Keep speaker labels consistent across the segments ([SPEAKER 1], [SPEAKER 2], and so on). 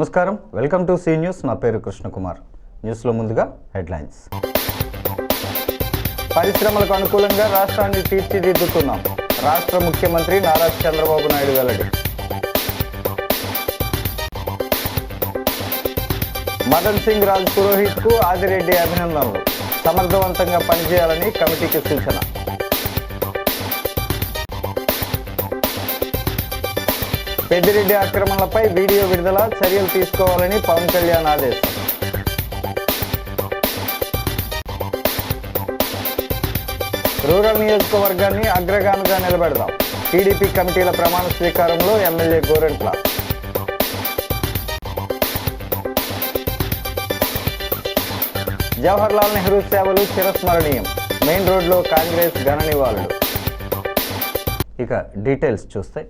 [SPEAKER 1] నమస్కారం, welcome to C news. నా పేరు కృష్ణకుమార్. న్యూస్లో ముందుగా హెడ్లైన్స్. పరిశ్రమలకు అనుకూలంగా రాష్ట్రాన్ని తీర్చిదిద్దుతున్నాం. రాష్ట్ర ముఖ్యమంత్రి నారా చంద్రబాబు నాయుడు వెల్లడి. మదన్ సింగ్ రాజ్ పురోహిత్కు ఆదిరెడ్డి అభినందనలు. సమర్థవంతంగా పనిచేయాలని కమిటీకి సూచన. పెద్దిరెడ్డి ఆక్రమణలపై వీడియో విడుదల, చర్యలు తీసుకోవాలని పవన్ కళ్యాణ్ ఆదేశం. రూరల్ నియోజకవర్గాన్ని అగ్రగామిగా నిలబెడదాం. టీడీపీ కమిటీల ప్రమాణ స్వీకారంలో ఎమ్మెల్యే గోరెంట్ల. జవహర్లాల్ నెహ్రూ సేవలు చిరస్మరణీయం. మెయిన్ రోడ్లో కాంగ్రెస్ ఘన నివాళులు. ఇక డీటెయిల్స్ చూస్తే,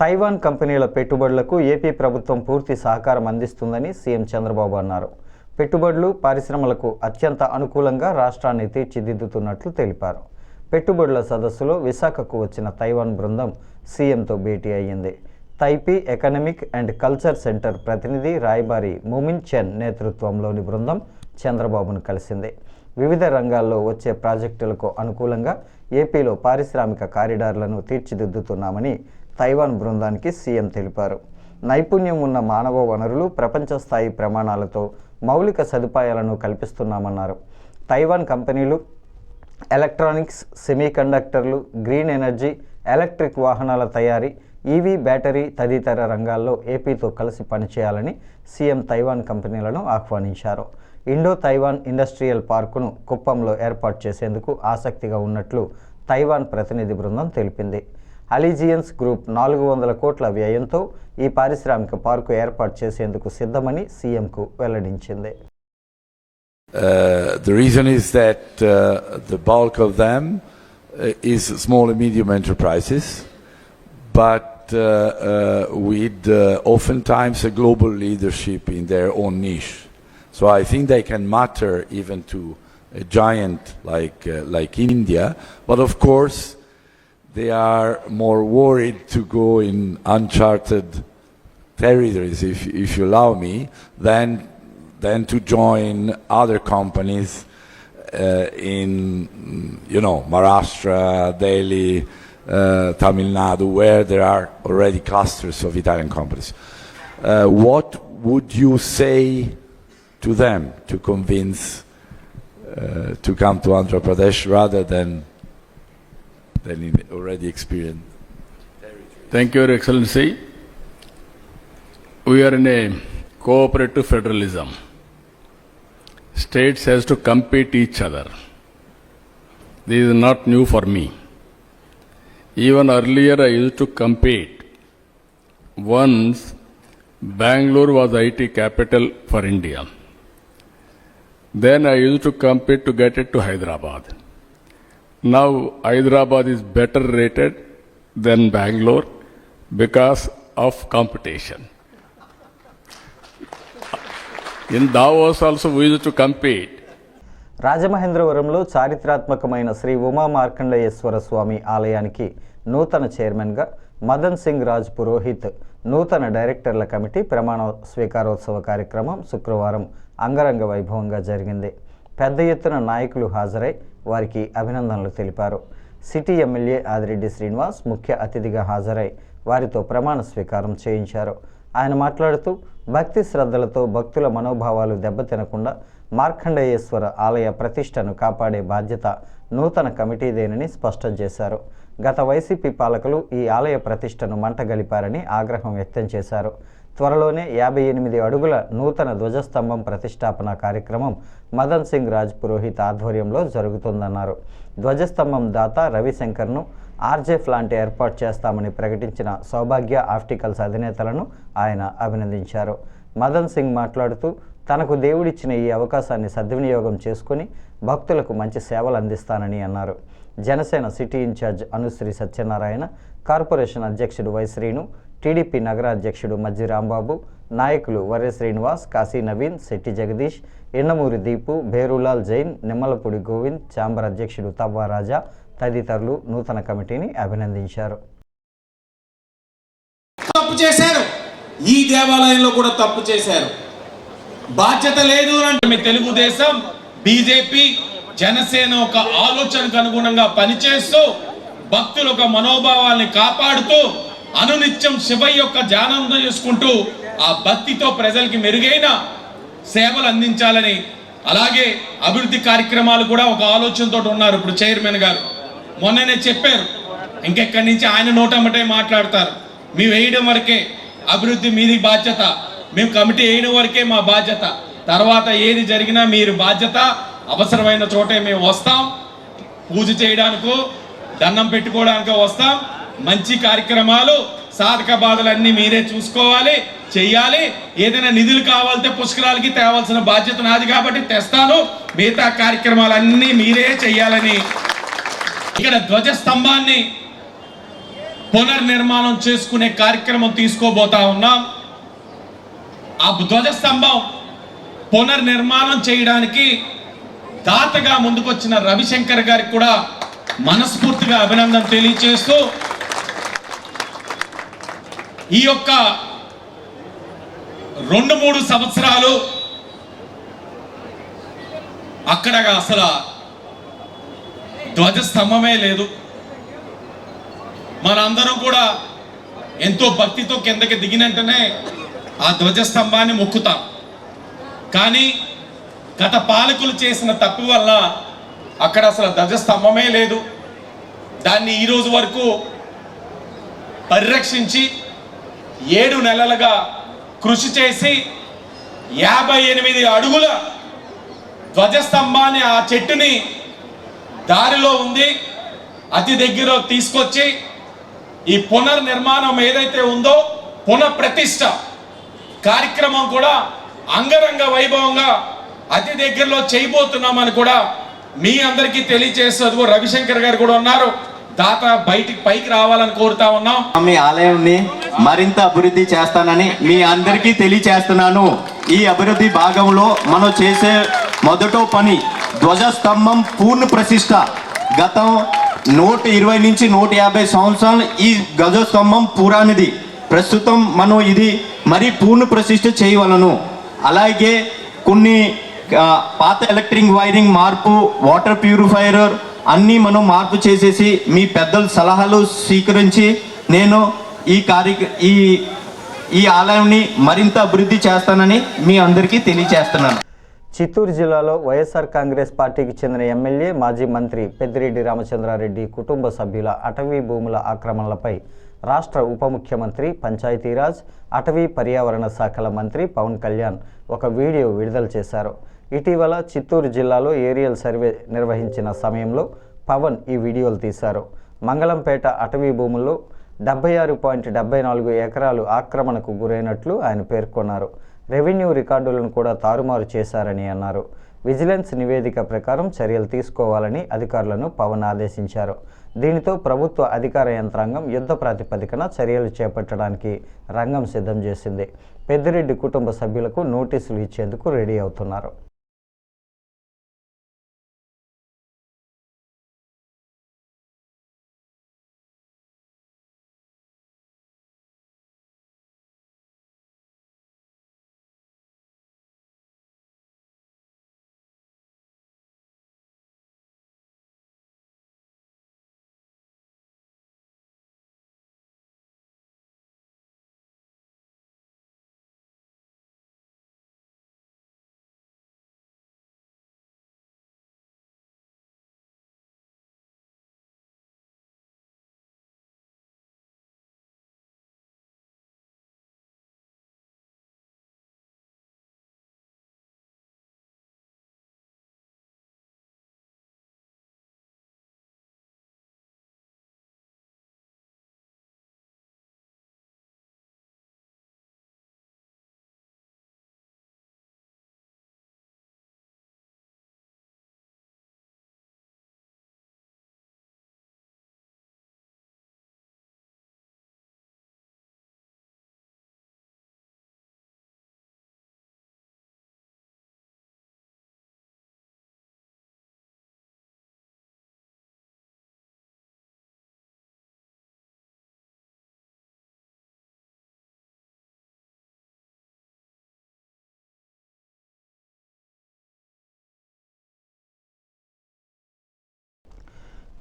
[SPEAKER 1] తైవాన్ కంపెనీల పెట్టుబడులకు ఏపీ ప్రభుత్వం పూర్తి సహకారం అందిస్తుందని సీఎం చంద్రబాబు అన్నారు. పెట్టుబడులు, పరిశ్రమలకు అత్యంత అనుకూలంగా రాష్ట్రాన్ని తీర్చిదిద్దుతున్నట్లు తెలిపారు. పెట్టుబడుల సదస్సులో విశాఖకు వచ్చిన తైవాన్ బృందం సీఎంతో భేటీ అయ్యింది. Taipei economic and culture centre ప్రతినిధి రాయబారి ముమిన్ చెన్ నేతృత్వంలోని బృందం చంద్రబాబును కలిసింది. వివిధ రంగాల్లో వచ్చే ప్రాజెక్టులకు అనుకూలంగా ఏపీలో పారిశ్రామిక కారిడార్లను తీర్చిదిద్దుతున్నామని తైవాన్ బృందానికి సీఎం తెలిపారు. నైపుణ్యం ఉన్న మానవ వనరులు, ప్రపంచ స్థాయి ప్రమాణాలతో మౌలిక సదుపాయాలను కల్పిస్తున్నామన్నారు. తైవాన్ కంపెనీలు ఎలక్ట్రానిక్స్, సెమీకండక్టర్లు, గ్రీన్ ఎనర్జీ, ఎలక్ట్రిక్ వాహనాల తయారీ, ఈవీ, బ్యాటరీ తదితర రంగాల్లో ఏపీతో కలిసి పనిచేయాలని సీఎం తైవాన్ కంపెనీలను ఆహ్వానించారు. ఇండో తైవాన్ ఇండస్ట్రియల్ పార్కును కుప్పంలో ఏర్పాటు చేసేందుకు ఆసక్తిగా ఉన్నట్లు తైవాన్ ప్రతినిధి బృందం తెలిపింది. అలీజియన్స్ గ్రూప్ 400 కోట్ల వ్యయంతో ఈ పారిశ్రామిక పార్కు ఏర్పాటు చేసేందుకు సిద్ధమని సీఎంకు వెల్లడించింది.
[SPEAKER 2] The reason is that the bulk of them is small and medium enterprises, but with oftentimes a global leadership in their own niche. So I think they can matter even to a giant like India, but of course they are more worried to go in uncharted territories, if you allow me, than to join other companies in, Maharashtra, Delhi, Tamil Nadu, where there are already clusters of Italian companies. What would you say to them to convince to come to Andhra Pradesh rather than already experienced territory?
[SPEAKER 3] Thank you, Your Excellency. We are in a cooperative federalism. States has to compete each other. This is not new for me. Even earlier I used to compete. Once Bangalore was IT capital for India. Then I used to compete to get it to Hyderabad. Now Hyderabad is better rated than Bangalore because of competition. In Davos also we used to compete.
[SPEAKER 1] రాజమహేంద్రవరంలో చారిత్రాత్మకమైన శ్రీ ఉమా మార్కండేయేశ్వర స్వామి ఆలయానికి నూతన చైర్మన్గా మదన్ సింగ్ రాజ్ పురోహిత్, నూతన డైరెక్టర్ల committee ప్రమాణ స్వీకారోత్సవ కార్యక్రమం శుక్రవారం అంగరంగ వైభవంగా జరిగింది. పెద్ద ఎత్తున నాయకులు హాజరై వారికి అభినందనలు తెలిపారు. సిటీ ఎమ్మెల్యే ఆదిరెడ్డి శ్రీనివాస్ ముఖ్య అతిథిగా హాజరై వారితో ప్రమాణ స్వీకారం చేయించారు. ఆయన మాట్లాడుతూ, భక్తి శ్రద్ధలతో భక్తుల మనోభావాలు దెబ్బతినకుండా మార్కండేయేశ్వర ఆలయ ప్రతిష్టను కాపాడే బాధ్యత నూతన కమిటీదేనని స్పష్టం చేశారు. గత వైసీపీ పాలకులు ఈ ఆలయ ప్రతిష్టను మంటగలిపారని ఆగ్రహం వ్యక్తం చేశారు. త్వరలోనే 58 అడుగుల నూతన ధ్వజస్తంభం ప్రతిష్టాపన కార్యక్రమం మదన్ సింగ్ రాజ్ పురోహిత్ ఆధ్వర్యంలో జరుగుతుందన్నారు. ధ్వజస్తంభం దాత రవిశంకర్ను ఆర్జే ప్లాంట్ ఏర్పాటు చేస్తామని ప్రకటించిన సౌభాగ్య ఆప్టికల్స్ అధినేతలను ఆయన అభినందించారు. మదన్ సింగ్ మాట్లాడుతూ, తనకు దేవుడిచ్చిన ఈ అవకాశాన్ని సద్వినియోగం చేసుకుని భక్తులకు మంచి సేవలు అందిస్తానని అన్నారు. Janasena city incharge Anushri Satyanarayana, corporation అధ్యక్షుడు వై శ్రీను, టీడీపీ నగర అధ్యక్షుడు మజ్జి రాంబాబు, నాయకులు వర్రె శ్రీనివాస్, కాశీ నవీన్, శెట్టి జగదీష్, ఎండమూరి దీపు, భేరులాల్ జైన్, నిమ్మలపూడి గోవింద్, ఛాంబర్ అధ్యక్షుడు తవ్వా రాజా తదితరులు నూతన కమిటీని అభినందించారు.
[SPEAKER 4] ఈ దేవాలయంలో కూడా తప్పు చేశారు. బాధ్యత లేదు అంటే మీ తెలుగుదేశం, బీజేపీ, జనసేన ఒక ఆలోచనకు అనుగుణంగా పనిచేస్తూ భక్తుల యొక్క మనోభావాల్ని కాపాడుతూ అనునిత్యం శివయ్య యొక్క ధ్యానం చేసుకుంటూ ఆ భక్తితో ప్రజలకి మెరుగైన సేవలు అందించాలని, అలాగే అభివృద్ధి కార్యక్రమాలు కూడా ఒక ఆలోచనతో ఉన్నారు. ఇప్పుడు చైర్మన్ గారు మొన్ననే చెప్పారు, ఇంకెక్కడి నుంచి ఆయన నోటమ్మటే మాట్లాడతారు. మేము వేయడం వరకే అభివృద్ధి మీది బాధ్యత, మేము కమిటీ వేయడం వరకే మా బాధ్యత, తర్వాత ఏది జరిగినా మీరు బాధ్యత, అవసరమైన చోటే మేము వస్తాం, పూజ చేయడానికో దండం పెట్టుకోవడానికో వస్తాం, మంచి కార్యక్రమాలు సాధక బాధలన్నీ మీరే చూసుకోవాలి, చెయ్యాలి. ఏదైనా నిధులు కావాలంటే పుష్కరాలకి తేవాల్సిన బాధ్యత నాది కాబట్టి తెస్తాను, మిగతా కార్యక్రమాలన్నీ మీరే చెయ్యాలని ఇక్కడ ధ్వజస్తంభాన్ని పునర్నిర్మాణం చేసుకునే కార్యక్రమం తీసుకోబోతా ఉన్నాం. ఆ ధ్వజస్తంభం పునర్నిర్మాణం చేయడానికి దాతగా ముందుకొచ్చిన రవిశంకర్ గారికి కూడా మనస్ఫూర్తిగా అభినందన తెలియజేస్తూ ఈ యొక్క 2-3 సంవత్సరాలు అక్కడ అసలు ధ్వజస్తంభమే లేదు. మనందరం కూడా ఎంతో భక్తితో కిందకి దిగినట్టునే ఆ ధ్వజస్తంభాన్ని మొక్కుతాం. కానీ గత పాలకులు చేసిన తప్పు వల్ల అక్కడ అసలు ధ్వజస్తంభమే లేదు. దాన్ని ఈరోజు వరకు పరిరక్షించి 7 నెలలుగా కృషి చేసి 58 అడుగుల ధ్వజస్తంభాన్ని, ఆ చెట్టుని దారిలో ఉంది అతి దగ్గర తీసుకొచ్చి ఈ పునర్నిర్మాణం ఏదైతే ఉందో పునఃప్రతిష్ఠ కార్యక్రమం కూడా అంగరంగ వైభవంగా అతి దగ్గరలో చేయబోతున్నామని కూడా మీ అందరికీ తెలియజేస్తూ రవిశంకర్ గారు కూడా ఉన్నారు. దాత బయటికి పైకి రావాలని కోరుతా ఉన్నాం.
[SPEAKER 5] మీ ఆలయాన్ని మరింత అభివృద్ధి చేస్తానని మీ అందరికీ తెలియచేస్తున్నాను. ఈ అభివృద్ధి భాగంలో మనం చేసే మొదటి పని ధ్వజస్తంభం పూర్ణ ప్రతిష్ఠ. గతం 120 నుంచి 150 సంవత్సరాలు ఈ ధ్వజస్తంభం పురాణిది. ప్రస్తుతం మనం ఇది మరి పూర్ణ ప్రతిష్ఠ చేయవలను. అలాగే కొన్ని పాత ఎలక్ట్రిక్ వైరింగ్ మార్పు, వాటర్ ప్యూరిఫైయర్ అన్నీ మనం మార్పు చేసేసి మీ పెద్దల సలహాలు స్వీకరించి నేను ఈ ఆలయాన్ని మరింత అభివృద్ధి చేస్తానని మీ అందరికీ తెలియజేస్తున్నాను.
[SPEAKER 1] చిత్తూరు జిల్లాలో వైఎస్ఆర్ కాంగ్రెస్ పార్టీకి చెందిన ఎమ్మెల్యే, మాజీ మంత్రి పెద్దిరెడ్డి రామచంద్రారెడ్డి కుటుంబ సభ్యుల అటవీ భూముల ఆక్రమణలపై రాష్ట్ర ఉప ముఖ్యమంత్రి, పంచాయతీరాజ్, అటవీ పర్యావరణ శాఖల మంత్రి పవన్ కళ్యాణ్ ఒక వీడియో విడుదల చేశారు. ఇటీవల చిత్తూరు జిల్లాలో ఏరియల్ సర్వే నిర్వహించిన సమయంలో పవన్ ఈ వీడియోలు తీశారు. మంగళంపేట అటవీ భూముల్లో 76.74 ఎకరాలు ఆక్రమణకు గురైనట్లు ఆయన పేర్కొన్నారు. రెవెన్యూ రికార్డులను కూడా తారుమారు చేశారని అన్నారు. విజిలెన్స్ నివేదిక ప్రకారం చర్యలు తీసుకోవాలని అధికారులను పవన్ ఆదేశించారు. దీనితో ప్రభుత్వ అధికార యంత్రాంగం యుద్ధ ప్రాతిపదికన చర్యలు చేపట్టడానికి రంగం సిద్ధం చేసింది. పెద్దిరెడ్డి కుటుంబ సభ్యులకు నోటీసులు ఇచ్చేందుకు రెడీ అవుతున్నారు.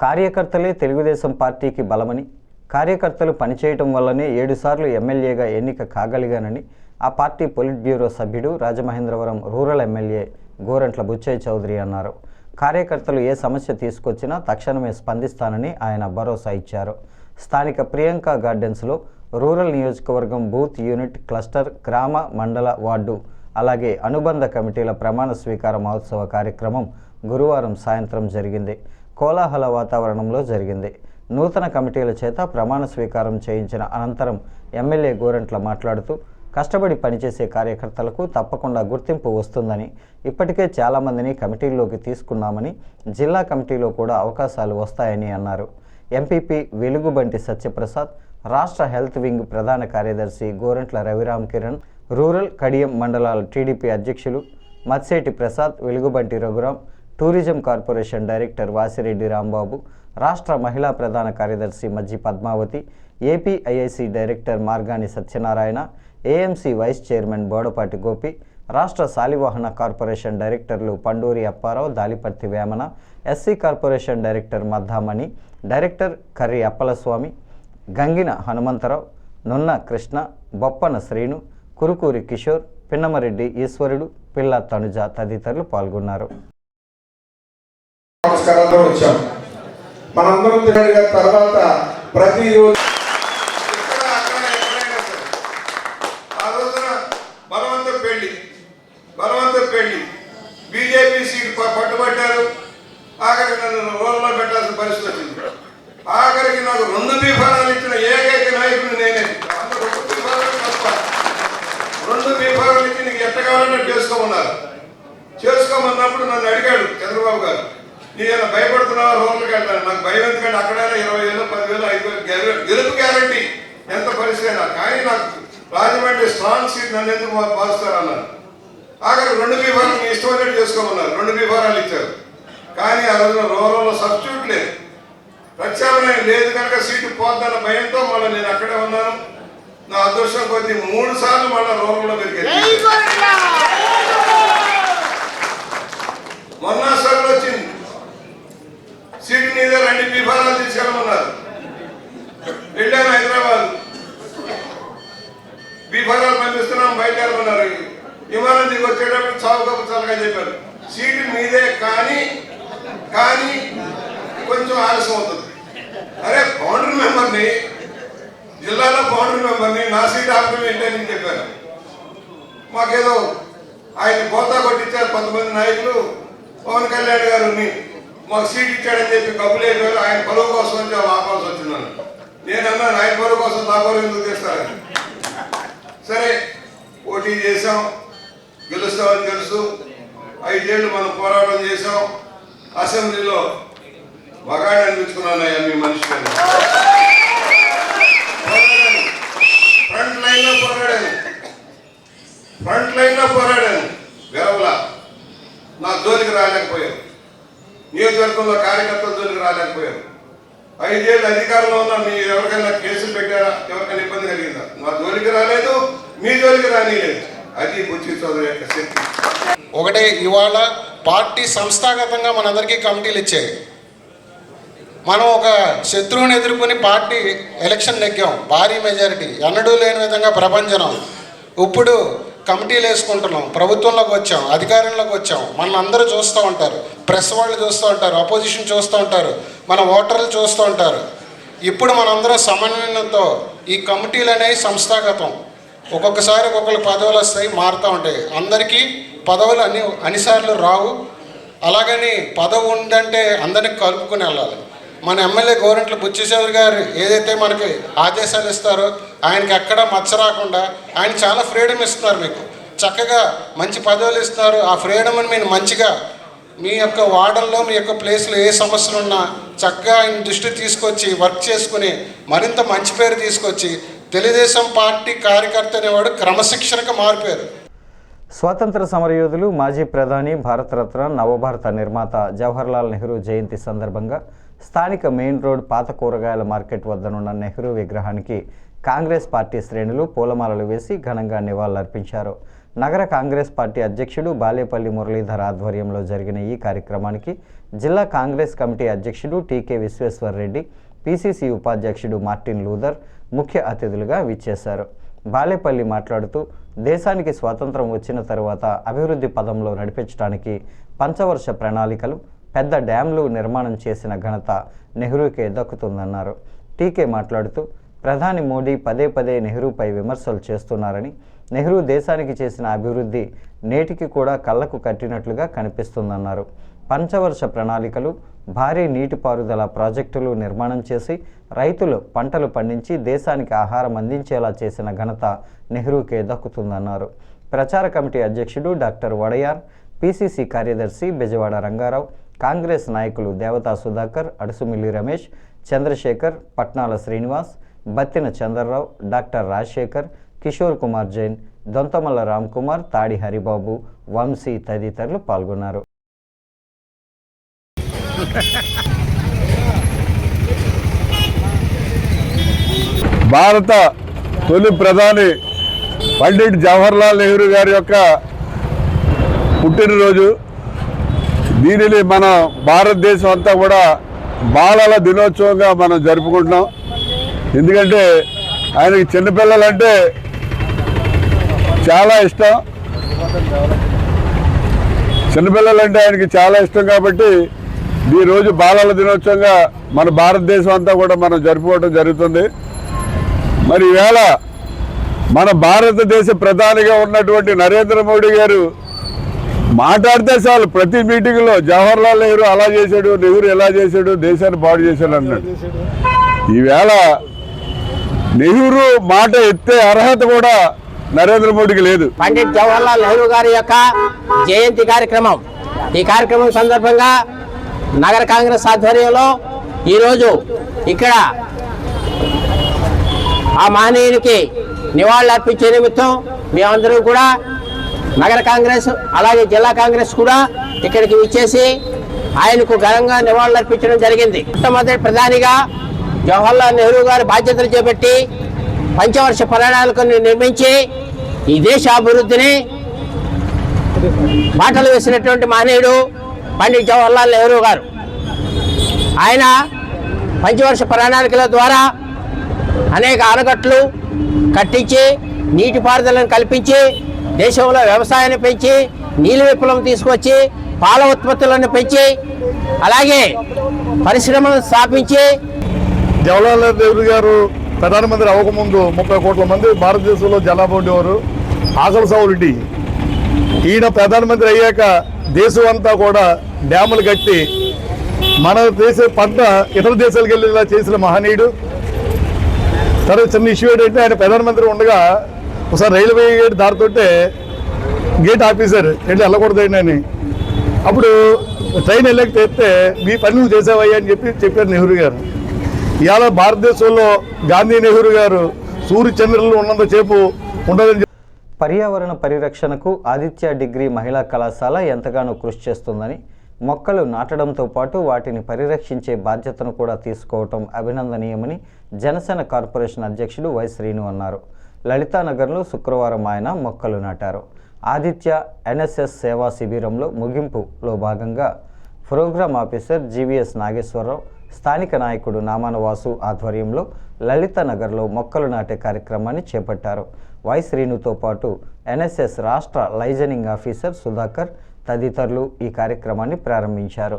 [SPEAKER 1] కార్యకర్తలే తెలుగుదేశం పార్టీకి బలమని, కార్యకర్తలు పనిచేయటం వల్లనే 7 సార్లు ఎమ్మెల్యేగా ఎన్నిక కాగలిగానని ఆ పార్టీ పొలిట్ బ్యూరో సభ్యుడు రాజమహేంద్రవరం రూరల్ ఎమ్మెల్యే గోరంట్ల బుచ్చయ్య చౌదరి అన్నారు. కార్యకర్తలు ఏ సమస్య తీసుకొచ్చినా తక్షణమే స్పందిస్తానని ఆయన భరోసా ఇచ్చారు. స్థానిక ప్రియాంక గార్డెన్స్లో రూరల్ నియోజకవర్గం బూత్ యూనిట్, క్లస్టర్, గ్రామ, మండల, వార్డు అలాగే అనుబంధ కమిటీల ప్రమాణ స్వీకార మహోత్సవ కార్యక్రమం గురువారం సాయంత్రం జరిగింది. కోలాహల వాతావరణంలో జరిగింది. నూతన కమిటీల చేత ప్రమాణ స్వీకారం చేయించిన అనంతరం ఎమ్మెల్యే గోరంట్ల మాట్లాడుతూ కష్టపడి పనిచేసే కార్యకర్తలకు తప్పకుండా గుర్తింపు వస్తుందని, ఇప్పటికే చాలామందిని కమిటీల్లోకి తీసుకున్నామని, జిల్లా కమిటీలో కూడా అవకాశాలు వస్తాయని అన్నారు. ఎంపీపీ వెలుగుబంటి సత్యప్రసాద్, రాష్ట్ర హెల్త్ వింగ్ ప్రధాన కార్యదర్శి గోరంట్ల రవిరామ్ కిరణ్, రూరల్, కడియం మండలాల టీడీపీ అధ్యక్షులు Matseti Prasad, Velugubanti Raghuram, tourism corporation director Vasireddy Rambabu, రాష్ట్ర మహిళా ప్రధాన కార్యదర్శి Majji Padmavathi, APIIC director Margani Satyanarayana, AMC vice chairman Bodapati Gopi, రాష్ట్ర శాలివాహన కార్పొరేషన్ డైరెక్టర్లు Panduri Apparao, Dalaparthi Vemana, SC corporation director Maddamani, director Karri Appalaswamy, Gangina Hanumantharao, Nunna Krishna, Boppana Srinu, Kurukuri Kishore, Pinnamareddy ఈశ్వరుడు, పిల్ల తనుజ తదితరులు పాల్గొన్నారు.
[SPEAKER 6] నమస్కారాలతో వచ్చాం. మనందరం తిరిగిన తర్వాత ప్రతిరోజు ఆ రోజున బలవంత పెళ్లి బీజేపీ సీట్ పట్టుబట్టారు. ఆఖరికి నన్ను రోల్లో పెట్టాల్సిన పరిస్థితి వచ్చింది. ఆఖరికి నాకు 2 బీఫారాలు ఇచ్చిన ఏకైక నాయకుడు నేనే. 2 బీఫారాలు ఇచ్చి నీకు ఎట్ట కావాలంటే చేసుకోమన్నప్పుడు నన్ను అడిగాడు చంద్రబాబు గారు, నేను భయపడుతున్నావా రోడ్లకి వెళ్తాను. నాకు భయం ఎందుకంటే అక్కడైనా 20,000, 10,000, 5,000 గెలుపు గ్యారంటీ ఎంత పరిస్థితి అయినా. కానీ నాకు రాజమండ్రి స్ట్రాంగ్ సీట్ నన్ను ఎందుకు పాలుస్తారన్నారు. ఆఖరి 2 బీఫారాలు మీ ఇష్టం వచ్చినట్టు చేసుకోమన్నారు. 2 బీఫారాలు ఇచ్చారు. కానీ ఆ రోజున రూరల్లో సబ్స్టిట్యూట్ లేదు, ప్రత్యామ్నాయం లేదు కనుక సీటు పోద్దన్న భయంతో మళ్ళీ నేను అక్కడే ఉన్నాను. నా అదృష్టం కొద్ది 3 సార్లు మళ్ళీ రూరల్లో పెరిగాను. మొన్న సభలు వచ్చింది, సీటు మీద 2 బీఫారాలు తీసుకెళ్ళమన్నారు. వెళ్ళాను హైదరాబాద్, బీఫారాలు పంపిస్తున్నాం బయలుదేరమన్నారు. విమానం దిగి వచ్చేటప్పుడు చావు కప్పు చల్లగా చెప్పారు, సీటు మీదే కానీ కొంచెం ఆలస్యం అవుతుంది. అరే బౌండరీ మెంబర్ని, జిల్లాలో బౌండరీ మెంబర్ని, నా సీట్ ఆపడం ఏంటని చెప్పారు. మాకేదో ఆయన పోతా కొట్టించారు కొంతమంది నాయకులు. పవన్ కళ్యాణ్ గారు మాకు సీట్ ఇచ్చాడని చెప్పి కబులు అయిపోయారు. ఆయన పరువు కోసం వచ్చి ఆపాల్సి వచ్చిందని నేను అన్నాను, ఆయన పరువు కోసం నా పరువు ఎందుకు తెస్తారని. సరే పోటీ చేసాం, గెలుస్తామని తెలుసు. 5 ఏళ్ళు మనం పోరాటం చేసాం. అసెంబ్లీలో మగాడు అనిపించుకున్నానయ్యా మీ మనిషి. ఫ్రంట్ లైన్లో పోరాడాను. వేవలా నా జోలికి రాలేకపోయారు. నియోజకవర్గంలో కార్యకర్తల జోలికి రాలేకపోయారు. 5 ఏళ్ళు అధికారంలో ఉన్న మీరు ఎవరికైనా కేసులు పెట్టారా, ఎవరికైనా ఇబ్బంది కలిగిందా? నా జోలికి రాలేదు, మీ జోలికి రానిలేదు. అది బుచ్చి చౌదరి యొక్క శక్తి.
[SPEAKER 7] ఒకటే, ఇవాళ పార్టీ సంస్థాగతంగా మనందరికీ కమిటీలు ఇచ్చాయి. మనం ఒక శత్రువుని ఎదుర్కొని పార్టీ ఎలక్షన్ నెగ్గాం, భారీ మెజారిటీ, ఎన్నడూ లేని విధంగా ప్రపంచం. ఇప్పుడు కమిటీలు వేసుకుంటున్నాం, ప్రభుత్వంలోకి వచ్చాం, అధికారంలోకి వచ్చాం. మన అందరూ చూస్తూ ఉంటారు, ప్రెస్ వాళ్ళు చూస్తూ ఉంటారు, అపోజిషన్ చూస్తూ ఉంటారు, మన ఓటర్లు చూస్తూ ఉంటారు. ఇప్పుడు మనందరం సమన్వయంతో ఈ కమిటీలు అనేవి సంస్థాగతం. ఒక్కొక్కసారి ఒక్కొక్కరు పదవులు వస్తాయి, మారుతూ ఉంటాయి. అందరికీ పదవులు అన్నిసార్లు రావు. అలాగని పదవి ఉందంటే అందరినీ కలుపుకుని వెళ్ళాలి. మన ఎమ్మెల్యే గోరంట్ల బుచ్చయ్య చౌదరి గారు ఏదైతే మనకి ఆదేశాలు ఇస్తారో, ఆయనకి ఎక్కడ మచ్చ రాకుండా ఆయన చాలా ఫ్రీడమ్ ఇస్తున్నారు. మీకు చక్కగా మంచి పదవులు ఇస్తున్నారు. ఆ ఫ్రీడమ్ని మీరు మంచిగా మీ యొక్క వార్డల్లో, మీ యొక్క ప్లేస్లో ఏ సమస్యలు ఉన్నా చక్కగా ఆయన దృష్టి తీసుకొచ్చి వర్క్ చేసుకుని మరింత మంచి పేరు తీసుకొచ్చి తెలుగుదేశం పార్టీ కార్యకర్త అనేవాడు క్రమశిక్షణగా మారిపోయారు.
[SPEAKER 1] స్వాతంత్ర సమరయోధులు, మాజీ ప్రధాని, భారతరత్న, నవభారత నిర్మాత జవహర్లాల్ నెహ్రూ జయంతి సందర్భంగా స్థానిక మెయిన్ రోడ్ పాత కూరగాయల మార్కెట్ వద్దనున్న నెహ్రూ విగ్రహానికి కాంగ్రెస్ పార్టీ శ్రేణులు పూలమాలలు వేసి ఘనంగా నివాళులర్పించారు. నగర కాంగ్రెస్ పార్టీ అధ్యక్షుడు బాలేపల్లి మురళీధర్ ఆధ్వర్యంలో జరిగిన ఈ కార్యక్రమానికి జిల్లా కాంగ్రెస్ కమిటీ అధ్యక్షుడు టీకే విశ్వేశ్వర్రెడ్డి, పిసిసి ఉపాధ్యక్షుడు మార్టిన్ లూథర్ ముఖ్య అతిథులుగా విచ్చేశారు. బాలేపల్లి మాట్లాడుతూ దేశానికి స్వాతంత్రం వచ్చిన తర్వాత అభివృద్ధి పదంలో నడిపించడానికి పంచవర్ష ప్రణాళికలు, పెద్ద డ్యాంలు నిర్మాణం చేసిన ఘనత నెహ్రూకే దక్కుతుందన్నారు. టీకే మాట్లాడుతూ ప్రధాని మోడీ పదే పదే నెహ్రూపై విమర్శలు చేస్తున్నారని, నెహ్రూ దేశానికి చేసిన అభివృద్ధి నేటికి కూడా కళ్లకు కట్టినట్లుగా కనిపిస్తుందన్నారు. పంచవర్ష ప్రణాళికలు, భారీ నీటిపారుదల ప్రాజెక్టులు నిర్మాణం చేసి రైతులు పంటలు పండించి దేశానికి ఆహారం అందించేలా చేసిన ఘనత నెహ్రూకే దక్కుతుందన్నారు. ప్రచార కమిటీ అధ్యక్షుడు డాక్టర్ వడయార్, పిసిసి కార్యదర్శి బెజవాడ రంగారావు, కాంగ్రెస్ నాయకులు దేవతా సుధాకర్, అడుసుమిల్లి రమేష్, చంద్రశేఖర్, పట్నాల శ్రీనివాస్, బత్తిన చంద్రరావు, డాక్టర్ రాజశేఖర్, కిషోర్ కుమార్ జైన్, దొంతమల్ల రామ్ కుమార్, తాడి హరిబాబు, వంశీ తదితరులు పాల్గొన్నారు.
[SPEAKER 8] భారత తొలి ప్రధాని పండిట్ జవహర్లాల్ నెహ్రూ గారి యొక్క పుట్టినరోజు. దీనిని మన భారతదేశం అంతా కూడా బాలల దినోత్సవంగా మనం జరుపుకుంటున్నాం. ఎందుకంటే ఆయనకి చిన్నపిల్లలంటే చాలా ఇష్టం. చిన్నపిల్లలంటే ఆయనకి చాలా ఇష్టం కాబట్టి ఈరోజు బాలల దినోత్సవంగా మన భారతదేశం అంతా కూడా మనం జరుపుకోవడం జరుగుతుంది. మరి ఈవేళ మన భారతదేశ ప్రధానిగా ఉన్నటువంటి నరేంద్ర మోడీ గారు మాట్లాడితే చాలు ప్రతి మీటింగ్లో జవహర్లాల్ నెహ్రూ అలా చేశాడు, నెహ్రూ ఎలా చేశాడు, దేశాన్ని పాడు చేశాడు అన్నాడు. ఈవేళ నెహ్రూ మాట ఎత్తే అర్హత కూడా నరేంద్ర మోడీకి లేదు.
[SPEAKER 9] పండిట్ జవహర్లాల్ నెహ్రూ గారి యొక్క జయంతి కార్యక్రమం, ఈ కార్యక్రమం సందర్భంగా నగర కాంగ్రెస్ ఆధ్వర్యంలో ఈరోజు ఇక్కడ ఆ మహనీయునికి నివాళులు అర్పించే నిమిత్తం మేమందరం కూడా నగర కాంగ్రెస్ అలాగే జిల్లా కాంగ్రెస్ కూడా ఇక్కడికి విచ్చేసి ఆయనకు ఘనంగా నివాళులు అర్పించడం జరిగింది. మొట్టమొదటి ప్రధానిగా జవహర్లాల్ నెహ్రూ గారు బాధ్యతలు చేపట్టి పంచవర్ష ప్రణాళికను నిర్మించి ఈ దేశ అభివృద్ధిని బాటలు వేసినటువంటి మహనీయుడు పండిట్ జవహర్లాల్ నెహ్రూ గారు. ఆయన పంచవర్ష ప్రణాళికల ద్వారా అనేక ఆనకట్లు కట్టించి నీటిపారుదలను కల్పించి దేశంలో వ్యవసాయాన్ని పెంచి నీళ్ళ విప్లవం తీసుకొచ్చి పాల ఉత్పత్తులను పెంచి అలాగే పరిశ్రమలను స్థాపించి
[SPEAKER 8] జవహర్లాల్ నెహ్రూ గారు ప్రధానమంత్రి అవ్వకముందు 30 కోట్ల మంది భారతదేశంలో జనాభా ఉండేవారు. ఆకలి సావులుండి ఈయన ప్రధానమంత్రి అయ్యాక దేశం అంతా కూడా డ్యాములు కట్టి మన దేశ పంట ఇతర దేశాలకు వెళ్ళేలా చేసిన మహనీయుడు. తర్వాత చిన్న ఇష్యూ ఏంటంటే ఆయన ప్రధానమంత్రి ఉండగా ఒకసారి రైల్వే గేట్ దారుతుంటే గేట్ ఆఫీసర్ ఏంటి వెళ్ళకూడదండి అని, అప్పుడు ట్రైన్ వెళ్ళక తెస్తే మీ పని నువ్వు చేసావయ్యా అని చెప్పారు నెహ్రూ గారు. ఇవాళ భారతదేశంలో గాంధీ నెహ్రూ గారు సూర్యచంద్రులు ఉన్నంతసేపు ఉండదని.
[SPEAKER 1] పర్యావరణ పరిరక్షణకు ఆదిత్య డిగ్రీ మహిళా కళాశాల ఎంతగానో కృషి చేస్తుందని, మొక్కలు నాటడంతో పాటు వాటిని పరిరక్షించే బాధ్యతను కూడా తీసుకోవటం అభినందనీయమని జనసేన కార్పొరేషన్ అధ్యక్షుడు వై శ్రీను అన్నారు. లలితానగర్లో శుక్రవారం ఆయన మొక్కలు నాటారు. ఆదిత్య ఎన్ఎస్ఎస్ సేవా శిబిరంలో ముగింపులో భాగంగా ప్రోగ్రామ్ ఆఫీసర్ జీవీఎస్ నాగేశ్వరరావు, స్థానిక నాయకుడు నామాన వాసు ఆధ్వర్యంలో లలితానగర్లో మొక్కలు నాటే కార్యక్రమాన్ని చేపట్టారు. వై శ్రీనుతో పాటు ఎన్ఎస్ఎస్ రాష్ట్ర లైజనింగ్ ఆఫీసర్ సుధాకర్ తదితరులు ఈ కార్యక్రమాన్ని ప్రారంభించారు.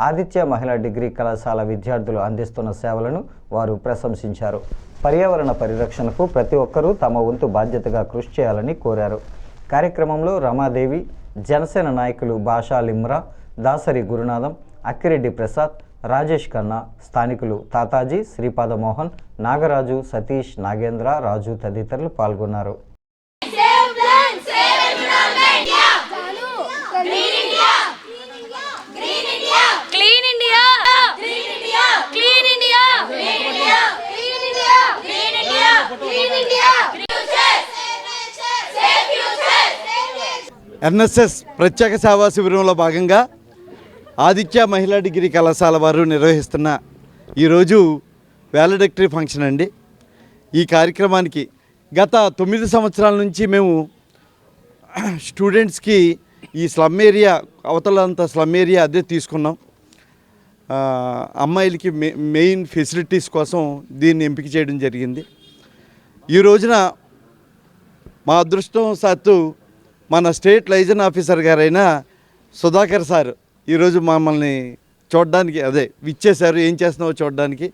[SPEAKER 1] ఆదిత్య మహిళా డిగ్రీ కళాశాల విద్యార్థులు అందిస్తున్న సేవలను వారు ప్రశంసించారు. పర్యావరణ పరిరక్షణకు ప్రతి ఒక్కరూ తమ వంతు బాధ్యతగా కృషి చేయాలని కోరారు. కార్యక్రమంలో రమాదేవి, జనసేన నాయకులు భాషా లిమ్రా, దాసరి గురునాథం, అక్కిరెడ్డి ప్రసాద్, రాజేష్ ఖన్నా, స్థానికులు తాతాజీ, శ్రీపాద మోహన్, నాగరాజు, సతీష్, నాగేంద్ర, రాజు తదితరులు పాల్గొన్నారు.
[SPEAKER 10] ఎన్ఎస్ఎస్ ప్రత్యేక సేవా శిబిరంలో భాగంగా ఆదిత్య మహిళా డిగ్రీ కళాశాల వారు నిర్వహిస్తున్న ఈరోజు వ్యాలిడిక్టరీ ఫంక్షన్ అండి. ఈ కార్యక్రమానికి గత 9 సంవత్సరాల నుంచి మేము స్టూడెంట్స్కి ఈ స్లమ్ ఏరియా అవతలంత స్లమ్ ఏరియా అద్దె తీసుకున్నాం. అమ్మాయిలకి మెయిన్ ఫెసిలిటీస్ కోసం దీన్ని ఎంపిక చేయడం జరిగింది. ఈ రోజున మా అదృష్టవశాత్తు మన స్టేట్ లైజన్ ఆఫీసర్ గారైన సుధాకర్ సార్ ఈరోజు మమ్మల్ని చూడడానికి విచ్చేశారు, ఏం చేస్తున్నావో చూడడానికి.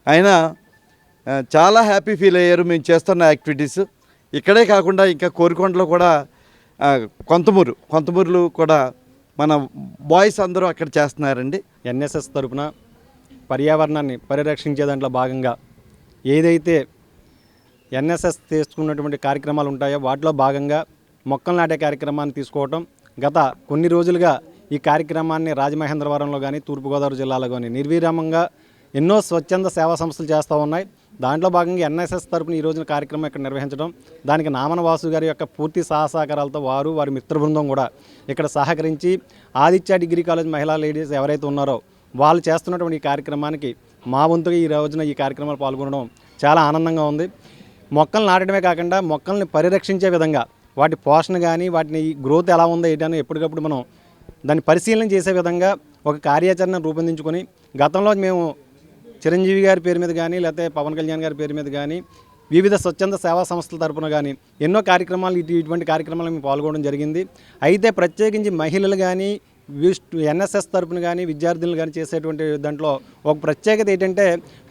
[SPEAKER 10] ఆయన చాలా హ్యాపీ ఫీల్ అయ్యారు మేము చేస్తున్న యాక్టివిటీస్. ఇక్కడే కాకుండా ఇంకా కోరికొండలో కూడా కొంతమూరులో కూడా మన బాయ్స్ అందరూ అక్కడ చేస్తున్నారండి.
[SPEAKER 11] ఎన్ఎస్ఎస్ తరపున పర్యావరణాన్ని పరిరక్షించే దాంట్లో భాగంగా ఏదైతే ఎన్ఎస్ఎస్ తీసుకున్నటువంటి కార్యక్రమాలు ఉంటాయో వాటిలో భాగంగా మొక్కలు నాటే కార్యక్రమాన్ని తీసుకోవటం. గత కొన్ని రోజులుగా ఈ కార్యక్రమాన్ని రాజమహేంద్రవరంలో కానీ తూర్పుగోదావరి జిల్లాలో కానీ నిర్విరామంగా ఎన్నో స్వచ్ఛంద సేవా సంస్థలు చేస్తూ ఉన్నాయి. దాంట్లో భాగంగా ఎన్ఎస్ఎస్ తరపున ఈ రోజున కార్యక్రమం ఇక్కడ నిర్వహించడం, దానికి నామన వాసు గారి యొక్క పూర్తి సహకారాలతో వారి మిత్ర బృందం కూడా ఇక్కడ సహకరించి ఆదిత్య డిగ్రీ కాలేజ్ మహిళా లేడీస్ ఎవరైతే ఉన్నారో వాళ్ళు చేస్తున్నటువంటి ఈ కార్యక్రమానికి మా వంతుగా ఈ రోజున ఈ కార్యక్రమాలు పాల్గొనడం చాలా ఆనందంగా ఉంది. మొక్కలు నాటడమే కాకుండా మొక్కల్ని పరిరక్షించే విధంగా వాటి పోషణ కానీ వాటిని గ్రోత్ ఎలా ఉందో ఏంటని ఎప్పటికప్పుడు మనం దాన్ని పరిశీలన చేసే విధంగా ఒక కార్యాచరణ రూపొందించుకొని గతంలో మేము చిరంజీవి గారి పేరు మీద కానీ లేకపోతే పవన్ కళ్యాణ్ గారి పేరు మీద కానీ వివిధ స్వచ్ఛంద సేవా సంస్థల తరపున కానీ ఎన్నో కార్యక్రమాలు ఇటువంటి కార్యక్రమాలు మేము పాల్గొనడం జరిగింది. అయితే ప్రత్యేకించి మహిళలు కానీ ఎన్ఎస్ఎస్ తరపున కానీ విద్యార్థులు కానీ చేసేటువంటి దాంట్లో ఒక ప్రత్యేకత ఏంటంటే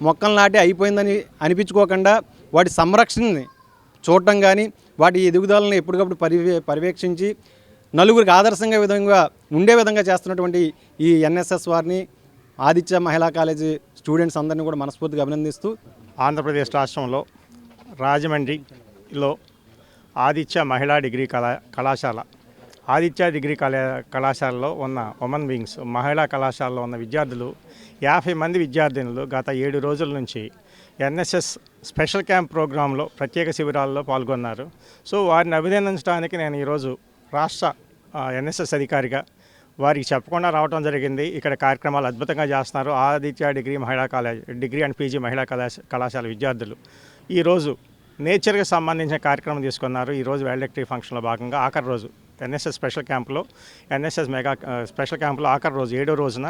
[SPEAKER 11] మొక్కలు నాటి అయిపోయిందని అనిపించుకోకుండా వాటి సంరక్షణని చూడటం కానీ వాటి ఎదుగుదలను ఎప్పటికప్పుడు పర్యవేక్షించి నలుగురికి ఆదర్శంగా విధంగా ఉండే విధంగా చేస్తున్నటువంటి ఈ ఎన్ఎస్ఎస్ వారిని ఆదిత్య మహిళా కాలేజీ స్టూడెంట్స్ అందరినీ కూడా మనస్ఫూర్తిగా అభినందిస్తూ,
[SPEAKER 12] ఆంధ్రప్రదేశ్ రాష్ట్రంలో రాజమండ్రిలో ఆదిత్య మహిళా డిగ్రీ కళాశాల ఆదిత్య డిగ్రీ కళాశాలలో ఉన్న ఉమెన్ వింగ్స్ మహిళా కళాశాలలో ఉన్న విద్యార్థులు 50 మంది విద్యార్థినులు గత 7 రోజుల నుంచి ఎన్ఎస్ఎస్ స్పెషల్ క్యాంప్ ప్రోగ్రాంలో ప్రత్యేక శిబిరాల్లో పాల్గొన్నారు. సో వారిని అభినందించడానికి నేను ఈరోజు రాష్ట్ర ఎన్ఎస్ఎస్ అధికారిగా వారికి చెప్పకుండా రావడం జరిగింది. ఇక్కడ కార్యక్రమాలు అద్భుతంగా చేస్తున్నారు. ఆదిత్య డిగ్రీ మహిళా కాలేజ్ డిగ్రీ అండ్ పీజీ మహిళా కళాశాల విద్యార్థులు ఈరోజు నేచర్కి సంబంధించిన కార్యక్రమం తీసుకున్నారు. ఈరోజు వాల్డక్టరీ ఫంక్షన్లో భాగంగా ఆఖరి రోజు ఎన్ఎస్ఎస్ స్పెషల్ క్యాంపులో ఎన్ఎస్ఎస్ మెగా స్పెషల్ క్యాంపులో ఆఖరి రోజు 7వ రోజున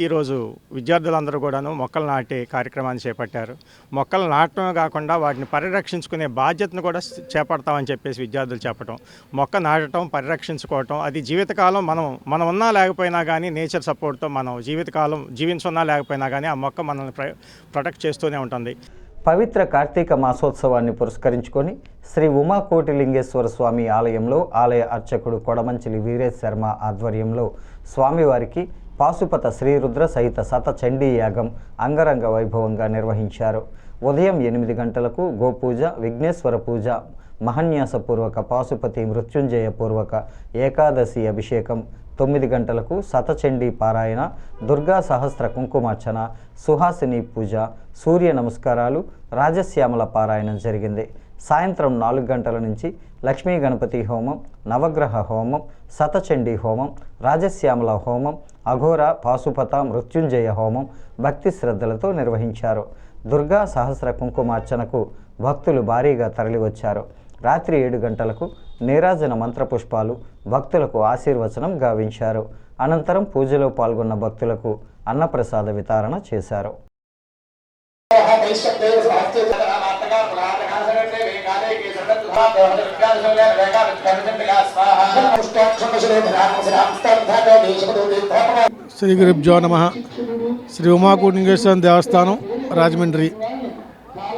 [SPEAKER 12] ఈరోజు విద్యార్థులందరూ కూడాను మొక్కలు నాటే కార్యక్రమాన్ని చేపట్టారు. మొక్కలు నాటడమే కాకుండా వాటిని పరిరక్షించుకునే బాధ్యతను కూడా చేపడతామని చెప్పేసి విద్యార్థులు చెప్పడం, మొక్క నాటడం పరిరక్షించుకోవటం అది జీవితకాలం మనం ఉన్నా లేకపోయినా కానీ నేచర్ సపోర్ట్తో మనం జీవితకాలం జీవించున్నా లేకపోయినా కానీ ఆ మొక్క మనల్ని ప్రొటెక్ట్ చేస్తూనే ఉంటుంది.
[SPEAKER 1] పవిత్ర కార్తీక మాసోత్సవాన్ని పురస్కరించుకొని శ్రీ ఉమాకోటిలింగేశ్వర స్వామి ఆలయంలో ఆలయ అర్చకుడు కొడమంచిలి వీరేశ్ శర్మ ఆధ్వర్యంలో స్వామివారికి పాశుపత శ్రీరుద్ర సహిత శతచండీ యాగం అంగరంగ వైభవంగా నిర్వహించారు. ఉదయం 8 గంటలకు గోపూజ, విఘ్నేశ్వర పూజ, మహాన్యాసపూర్వక పాశుపతి మృత్యుంజయ పూర్వక ఏకాదశి అభిషేకం, 9 గంటలకు శతచండీ పారాయణ, దుర్గా సహస్ర కుంకుమార్చన, సుహాసిని పూజ, సూర్య నమస్కారాలు, రాజశ్యామల పారాయణం జరిగింది. సాయంత్రం 4 గంటల నుంచి లక్ష్మీ గణపతి హోమం, నవగ్రహ హోమం, శతచండీ హోమం, రాజశ్యామల హోమం, అఘోర పాశుపత మృత్యుంజయ హోమం భక్తి శ్రద్ధలతో నిర్వహించారు. దుర్గా సహస్ర కుంకుమార్చనకు భక్తులు భారీగా తరలివచ్చారు. రాత్రి 7 గంటలకు నీరాజన మంత్రపుష్పాలు భక్తులకు ఆశీర్వచనం గావించారు. అనంతరం పూజలో పాల్గొన్న భక్తులకు అన్నప్రసాద వితరణ చేశారు.
[SPEAKER 8] శ్రీ గురుభ్యో నమః. శ్రీ ఉమాకోటిలింగేశ్వర దేవస్థానం రాజమండ్రి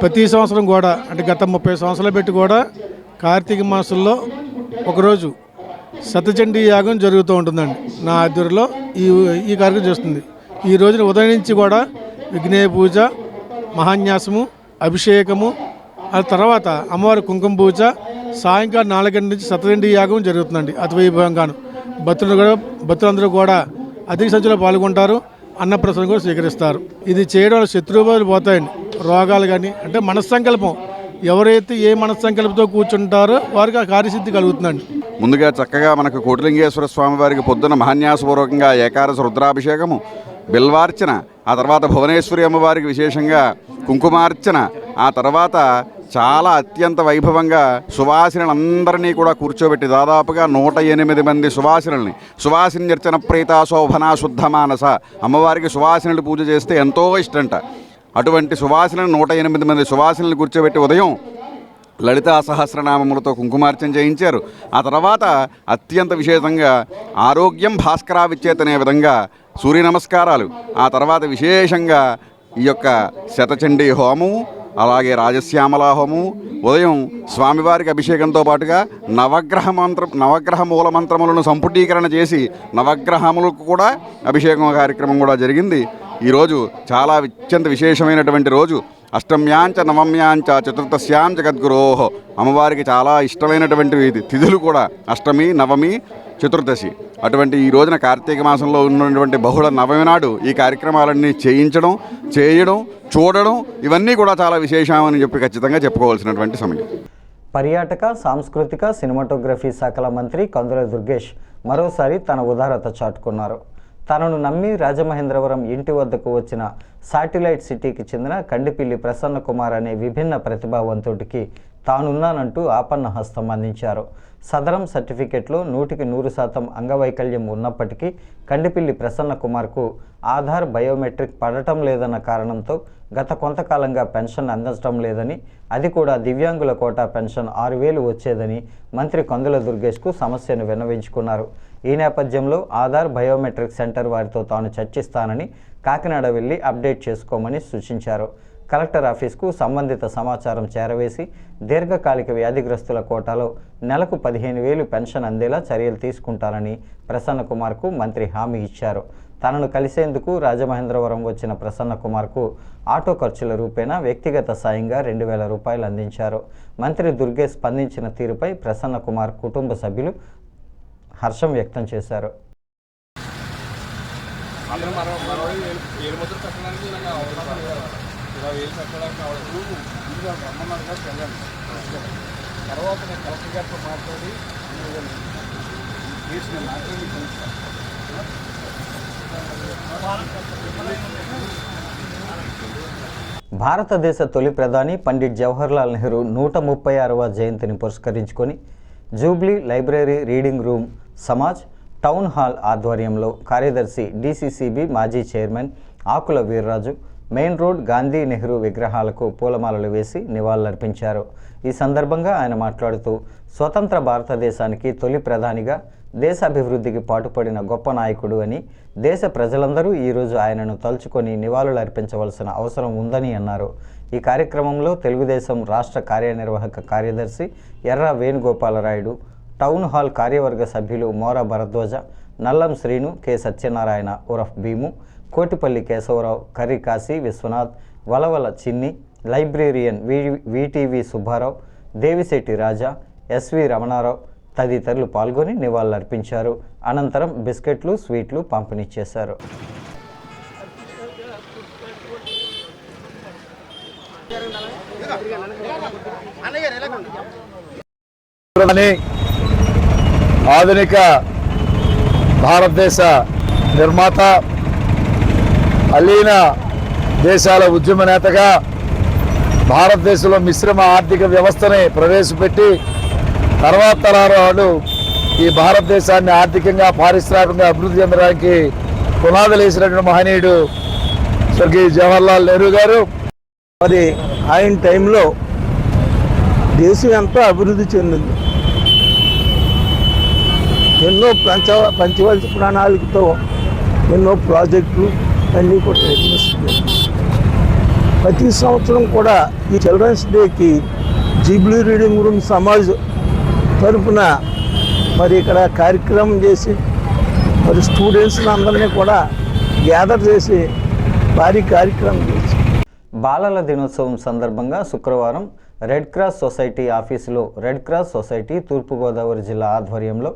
[SPEAKER 8] ప్రతి సంవత్సరం కూడా అంటే గత 30 సంవత్సరాలు పెట్టి కూడా కార్తీక మాసంలో ఒకరోజు శతచండీ యాగం జరుగుతూ ఉంటుందండి. నా ఆధ్వర్యంలో ఈ కార్యక్రమం చేస్తుంది. ఈ రోజున ఉదయం నుంచి కూడా విఘ్నేయ పూజ, మహాన్యాసము, అభిషేకము, ఆ తర్వాత అమ్మవారి కుంకుమ పూజ, సాయంకాలం 4 గంటల నుంచి శతచండీ యాగం జరుగుతుందండి. అతి వైభవంగాను భక్తులందరూ కూడా అధిక సంఖ్యలో పాల్గొంటారు. అన్నప్రసాదం కూడా స్వీకరిస్తారు. ఇది చేయడం వల్ల శత్రుబాధలు పోతాయండి. రోగాలు కానీ అంటే మనస్సంకల్పం, ఎవరైతే ఏ మనస్సంకల్పంతో కూర్చుంటారో వారికి ఆ కార్యసిద్ధి కలుగుతుందండి.
[SPEAKER 13] ముందుగా చక్కగా మనకు కోటిలింగేశ్వర స్వామి వారికి పొద్దున మహాన్యాసపూర్వకంగా ఏకాదశ రుద్రాభిషేకము, బిల్వార్చన, ఆ తర్వాత భువనేశ్వరి అమ్మవారికి విశేషంగా కుంకుమార్చన, ఆ తర్వాత చాలా అత్యంత వైభవంగా సువాసినులందరినీ కూడా కూర్చోబెట్టి దాదాపుగా 108 మంది సువాసిన్యర్చన ప్రీత శోభనా శుద్ధ మానస అమ్మవారికి సువాసినులు పూజ చేస్తే ఎంతో ఇష్టంట. అటువంటి సువాసినులు 108 మంది సువాసినులు కూర్చోబెట్టి ఉదయం లలితా సహస్రనామములతో కుంకుమార్చన చేయించారు. ఆ తర్వాత అత్యంత విశేషంగా ఆరోగ్యం భాస్కరావిచ్చేతనే విధంగా సూర్య నమస్కారాలు, ఆ తర్వాత విశేషంగా ఈ యొక్క శతచండీ హోమం, అలాగే రాజశ్యామలా హోమం, ఉదయం స్వామివారికి అభిషేకంతో పాటుగా నవగ్రహ మూల మంత్రములను సంపుటీకరణ చేసి నవగ్రహములకు కూడా అభిషేకం కార్యక్రమం కూడా జరిగింది. ఈరోజు చాలా అత్యంత విశేషమైనటువంటి రోజు. అష్టమ్యాంచ నవమ్యాంచ చతుర్థశ్యాం జగద్గురోహ అమ్మవారికి చాలా ఇష్టమైనటువంటి తిథులు కూడా అష్టమి, నవమి, చతుర్దశి. అటువంటి ఈ రోజున కార్తీక మాసంలో ఉన్నటువంటి బహుళ నవమి నాడు ఈ కార్యక్రమాలన్నీ చేయడం, చూడడం ఇవన్నీ కూడా చాలా విశేషమని చెప్పి ఖచ్చితంగా చెప్పుకోవాల్సినటువంటి సమయం.
[SPEAKER 1] పర్యాటక, సాంస్కృతిక, సినిమాటోగ్రఫీ శాఖల మంత్రి కందుల దుర్గేష్ మరోసారి తన ఉదారత చాటుకున్నారు. తనను నమ్మి రాజమహేంద్రవరం ఇంటి వద్దకు వచ్చిన శాటిలైట్ సిటీకి చెందిన కండిపిల్లి ప్రసన్న కుమార్ అనే విభిన్న ప్రతిభావంతుడికి తానున్నానంటూ ఆపన్న హస్తం అందించారు. సదరం సర్టిఫికెట్లో 100% అంగవైకల్యం ఉన్నప్పటికీ కండిపిల్లి ప్రసన్న కుమార్కు ఆధార్ బయోమెట్రిక్ పడటం లేదన్న కారణంతో గత కొంతకాలంగా పెన్షన్ అందటం లేదని, అది కూడా దివ్యాంగుల కోటా పెన్షన్ 6,000 వచ్చేదని మంత్రి కందుల దుర్గేష్కు సమస్యను విన్నవించుకున్నారు. ఈ నేపథ్యంలో ఆధార్ బయోమెట్రిక్ సెంటర్ వారితో తాను చర్చిస్తానని కాకినాడ వెళ్లి అప్డేట్ చేసుకోమని సూచించారు. కలెక్టర్ ఆఫీస్కు సంబంధిత సమాచారం చేరవేసి దీర్ఘకాలిక వ్యాధిగ్రస్తుల కోటాలో నెలకు 15,000 పెన్షన్ అందేలా చర్యలు తీసుకుంటారని ప్రసన్న కుమార్కు మంత్రి హామీ ఇచ్చారు. తనను కలిసేందుకు రాజమహేంద్రవరం వచ్చిన ప్రసన్న కుమార్కు ఆటో ఖర్చుల రూపేణా వ్యక్తిగత సాయంగా 2,000 రూపాయలు అందించారు. మంత్రి దుర్గేష్ స్పందించిన తీరుపై ప్రసన్న కుమార్ కుటుంబ సభ్యులు హర్షం వ్యక్తం చేశారు. భారతదేశ తొలి ప్రధాని పండిట్ జవహర్లాల్ నెహ్రూ 136వ జయంతిని పురస్కరించుకొని Jubilee library reading room Samaj town hall ఆధ్వర్యంలో కార్యదర్శి డిసిసిబి మాజీ చైర్మన్ ఆకుల వీర్రాజు మెయిన్ రోడ్ గాంధీ నెహ్రూ విగ్రహాలకు పూలమాలలు వేసి నివాళులర్పించారు. ఈ సందర్భంగా ఆయన మాట్లాడుతూ స్వతంత్ర భారతదేశానికి తొలి ప్రధానిగా దేశాభివృద్ధికి పాటుపడిన గొప్ప నాయకుడు అని, దేశ ప్రజలందరూ ఈరోజు ఆయనను తలుచుకొని నివాళులు అర్పించవలసిన అవసరం ఉందని అన్నారు. ఈ కార్యక్రమంలో తెలుగుదేశం రాష్ట్ర కార్యనిర్వాహక కార్యదర్శి ఎర్ర వేణుగోపాలరాయుడు, టౌన్ హాల్ కార్యవర్గ సభ్యులు మోర భరద్వాజ, నల్లం శ్రీను, కె సత్యనారాయణ ఉరఫ్ భీము, కోటిపల్లి కేశవరావు, కర్రి కాశీ విశ్వనాథ్, వలవల చిన్ని, లైబ్రేరియన్ విటివి సుబ్బారావు, దేవిశెట్టి రాజా, ఎస్వి రమణారావు తదితరులు పాల్గొని నివాళులర్పించారు. అనంతరం బిస్కెట్లు, స్వీట్లు పంపిణీ చేశారు.
[SPEAKER 8] ఆధునిక భారతదేశ నిర్మాత, అలీన దేశాల ఉద్యమ నేతగా భారతదేశంలో మిశ్రమ ఆర్థిక వ్యవస్థని ప్రవేశపెట్టి తర్వాత తరాల వాళ్ళు ఈ భారతదేశాన్ని ఆర్థికంగా, పారిశ్రామికంగా అభివృద్ధి చెందడానికి పునాదులు వేసినటువంటి మహనీయుడు స్వర్గీయ జవహర్లాల్ నెహ్రూ గారు.
[SPEAKER 14] మరి ఆయన టైంలో దేశం ఎంతో అభివృద్ధి చెందింది. ఎన్నో పంచవర్ష ప్రణాళికతో ఎన్నో ప్రాజెక్టులు అన్నీ కూడా నిర్మిస్తుంది. ప్రతి సంవత్సరం కూడా ఈ చిల్డ్రన్స్ డేకి జూబ్లీ రీడింగ్ రూమ్ సమాజ్ తరఫున మరి ఇక్కడ కార్యక్రమం చేసి మరి స్టూడెంట్స్ని అందరినీ కూడా గ్యాదర్ చేసి భారీ కార్యక్రమం చేసి
[SPEAKER 1] బాలల దినోత్సవం సందర్భంగా శుక్రవారం రెడ్ క్రాస్ సొసైటీ ఆఫీసులో రెడ్ క్రాస్ సొసైటీ తూర్పుగోదావరి జిల్లా ఆధ్వర్యంలో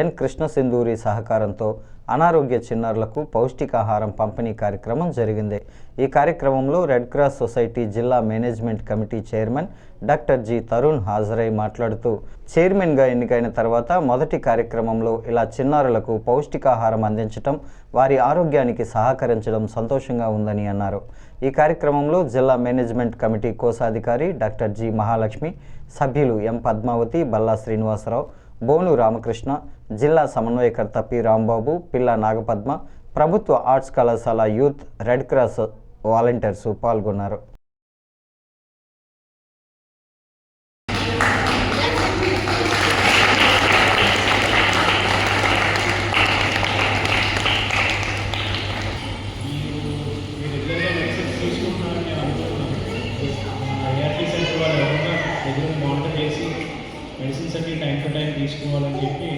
[SPEAKER 1] ఎన్ కృష్ణ సింధూరి సహకారంతో అనారోగ్య చిన్నారులకు పౌష్టికాహారం పంపిణీ కార్యక్రమం జరిగింది. ఈ కార్యక్రమంలో రెడ్ క్రాస్ సొసైటీ జిల్లా management committee chairman doctor G Tarun హాజరై మాట్లాడుతూ, చైర్మన్గా ఎన్నికైన తర్వాత మొదటి కార్యక్రమంలో ఇలా చిన్నారులకు పౌష్టికాహారం అందించడం, వారి ఆరోగ్యానికి సహకరించడం సంతోషంగా ఉందని అన్నారు. ఈ కార్యక్రమంలో జిల్లా మేనేజ్మెంట్ కమిటీ కోశాధికారి డాక్టర్ జి మహాలక్ష్మి, సభ్యులు ఎం పద్మావతి, బల్లా శ్రీనివాసరావు, బోను రామకృష్ణ, జిల్లా సమన్వయకర్త పి రాంబాబు, పిల్ల నాగపద్మ, ప్రభుత్వ ఆర్ట్స్ కళాశాల యూత్, రెడ్ క్రాస్ వాలంటీర్స్ పాల్గొన్నారు.
[SPEAKER 15] మెడిసిన్స్ అన్ని టైం టు టైం తీసుకోవాలని చెప్పి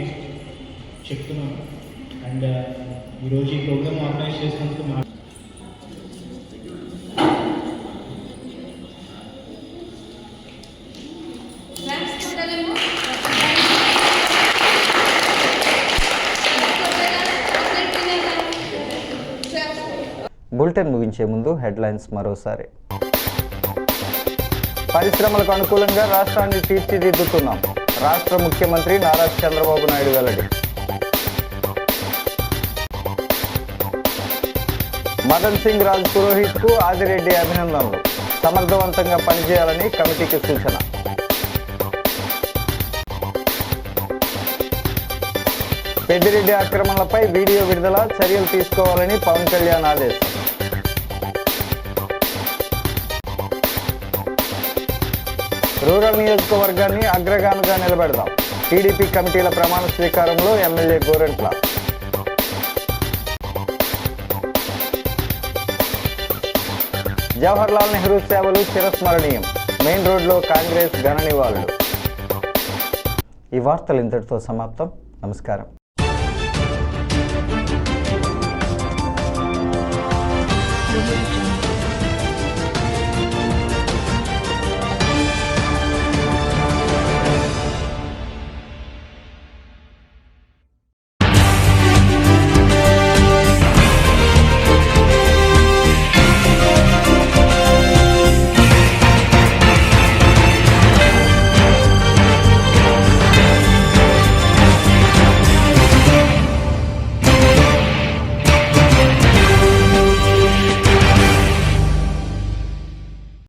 [SPEAKER 15] చెప్తున్నాను. అండ్ ఈరోజు ఈ ప్రోగ్రామ్ ఆర్గనైజ్ చేసినందుకు
[SPEAKER 1] బులెటిన్ ముగించే ముందు హెడ్లైన్స్ మరోసారి. పరిశ్రమలకు అనుకూలంగా రాష్ట్రాన్ని తీర్చిదిద్దుతున్నాం, రాష్ట్ర ముఖ్యమంత్రి నారా చంద్రబాబు నాయుడు వెల్లడి. మదన్ సింగ్ రాజ్ పురోహిత్కు ఆదిరెడ్డి అభినందనలు, సమర్థవంతంగా పనిచేయాలని కమిటీకి సూచన. పెద్దిరెడ్డి ఆక్రమణలపై వీడియో విడుదల, చర్యలు తీసుకోవాలని పవన్ కళ్యాణ్ ఆదేశం. రూరల్ నియోజకవర్గాన్ని అగ్రగామిగా నిలబెడదాం, టీడీపీ కమిటీల ప్రమాణ స్వీకారంలో ఎమ్మెల్యే గోరెంట్ల. జవహర్లాల్ నెహ్రూ సేవలు చిరస్మరణీయం, మెయిన్ రోడ్లో కాంగ్రెస్ ఘన నివాళులు. ఈ వార్తలు ఇంతటితో సమాప్తం. నమస్కారం.